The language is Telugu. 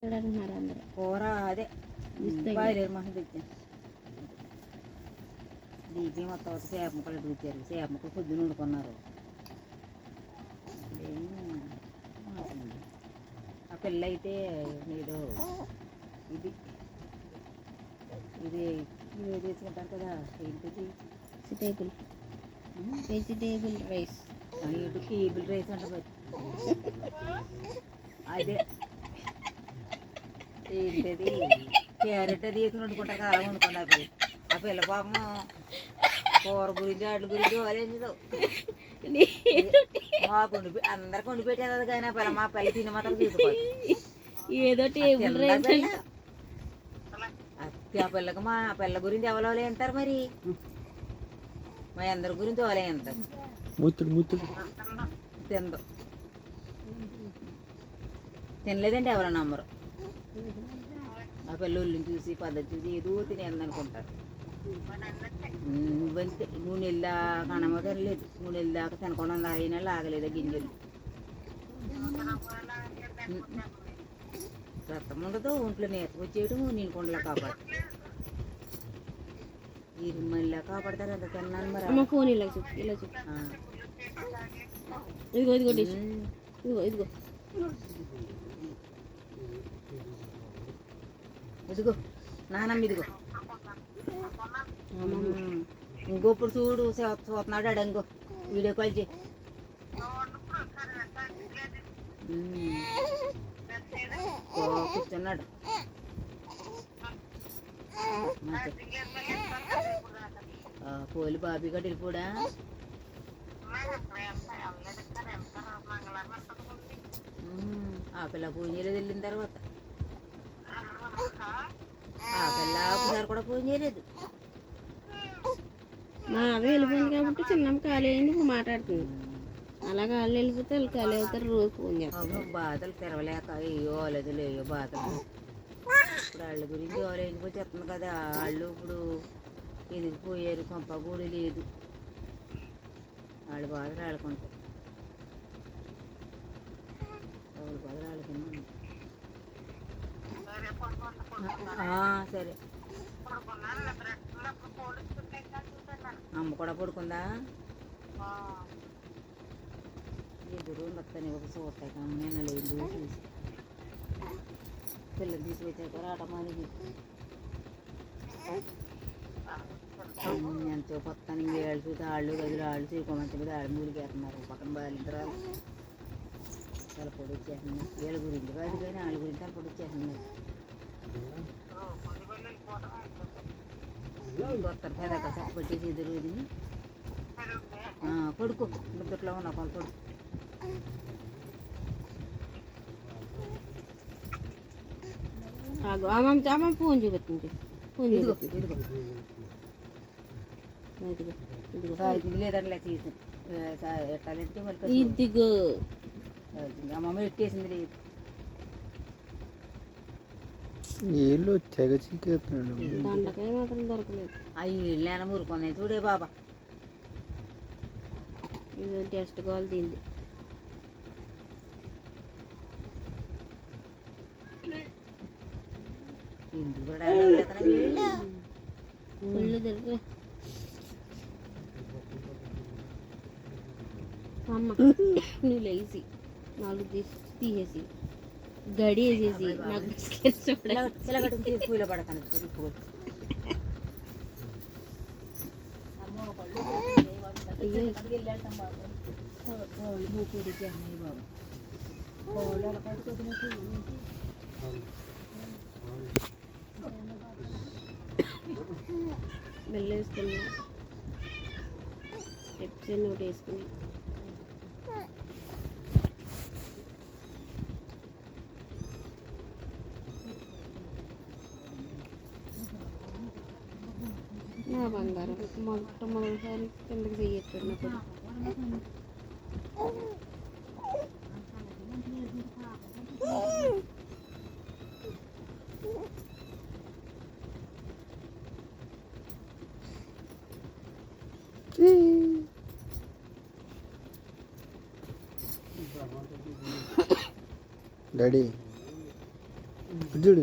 కూర అదే బాయిలేరు మహా తెచ్చాను. దీపం మొత్తం చేప ముక్కలు ఎదుగుతారు. చేప ముక్కలు పొద్దున వండుకున్నారు. ఆ పిల్ల అయితే ఏదో ఇది ఇది ఇవి తీసుకుంటారు కదా, ఏంటిది వెజిటేబుల్ రైస్. కేబుల్ రైస్ అంటే అదే ఏంటది క్యారెట్ అది వేసుకుని వండుకుంటారు కదా, అలా వండుకున్నారు. ఆ పిల్ల పాపం కూర గురించి వాటి గురించి వాళ్ళేందో మాకు అందరికి వండి పెట్టేది కానీ ఆ పిల్ల మా పిల్ల తిని మాత్రం తీసుకోవాలి. ఏదో టేబుల్ రైస్ ఆ పిల్లకి మా పిల్ల గురించి ఎవరో అంటారు. మరి మా అందరి గురించి వాళ్ళే అంటారు. తిందో తినలేదంటే ఎవరో నమ్మరు. ఆ పిల్ల ఒళ్ళుని చూసి పద్ధతి చూసి ఏదో తినేది అనుకుంటారు. నువ్వంతే 3 నెలల కనమ తినలేదు. 3 నెలల దాకా తినకుండా అయినా లాగలేదు గింజలు. రక్తం ఉండదు ఒంట్లో నేత వచ్చేయడం నేను కొండలా కాపాడు మీరు మళ్ళీ కాపాడతారు. ఎంత తిన్నాను మరి ఫోన్ ఇలా చెప్పు ఇలా చెప్పు. ఇదిగో ఇదిగో ఇదిగో ఇదిగో ఇదిగో నానమ్మ ఇదిగో. ఇంకొప్పుడు చూడు చూస్తున్నాడు ఆడ. ఇంకో వీడియో కాల్ చేయి. కూర్చున్నాడు. పోలి బాబీ గడ్డ వెళ్ళిపోడా. ఆ పిల్ల ఫోన్ చేయలేదు. వెళ్ళిన తర్వాత ఆ పిల్ల ఒకసారి కూడా ఫోన్ చేయలేదు. మా అవి వెళ్ళిపోయింది కాబట్టి చిన్నమ్మ ఖాళీ అయింది. ఇప్పుడు మాట్లాడుతుంది. అలా ఖాళీ వెళ్ళిపోతే వాళ్ళు ఖాళీ అవుతారు. రోజు ఫోన్ చేస్తారు. బాధలు తెరవలేక ఏయో వాళ్ళదులు ఏయో బాధలు. ఇప్పుడు వాళ్ళ గురించి వాళ్ళు ఎందుకో చెప్తుంది కదా. వాళ్ళు ఇప్పుడు ఎదిగిపోయారు. కొంప కూడా లేదు. వాళ్ళ బాధలు ఆడుకుంటారు. వాళ్ళ బాధలు ఆడుకున్నాను. సరే అమ్మ కూడా పడుకుందా. ఎదురు మొత్తాన్ని ఒక చూస్తాయి కానీ నేను లేదు చూసి పిల్లలు తీసుకొచ్చాక రావటమానికి ఎంతో కొత్తానికి ఏళ్ళు చూసి వాళ్ళు గదులు వాళ్ళు చూసుకోమంచి మీద వాళ్ళు మూలికేస్తున్నారు. పక్కన బాలింతరాలు చాలా పొడి వచ్చేస్తున్నారు. వీళ్ళ గురించి కాదు కానీ వాళ్ళ గురించి చాలా పొడి వచ్చేస్తున్నారు. కొత్త పెదక చప్పట్టేసి ఎదురు కొడుకు ముద్దట్లో ఉన్న కొను కొడుకు. అమ్మ ఫోన్ చూపెట్టింది. ఫోన్ ఇదిగో ఇదిగో ఇదిగో ఇదిగో లేదంటే తీసి ఎట్టాలంటే మళ్ళీ ఇదిగో అమ్మమ్మ ఎట్టేసింది. లేదు ఏళ్ళు తెగ చీకేస్తున్నాడు. దండకాయ మాత్రం దొరకలేదు. అవి నేను ఊరుకున్నాయి చూడే బాబా. ఇది టెస్ట్ కాల్ తింది. ఫుల్ దొరికి అమ్మ నువ్వు లేచి 4 తీసేసి గడి వేసేసి నాకు పూల పడతాను. మెల్ల వేసుకుని స్టెప్స్ నోట్ వేసుకుని నా బంగారం మొట్టమొదటిసారి కిందకి చెయ్యట్టున్నప్పుడు డాడీ చూడు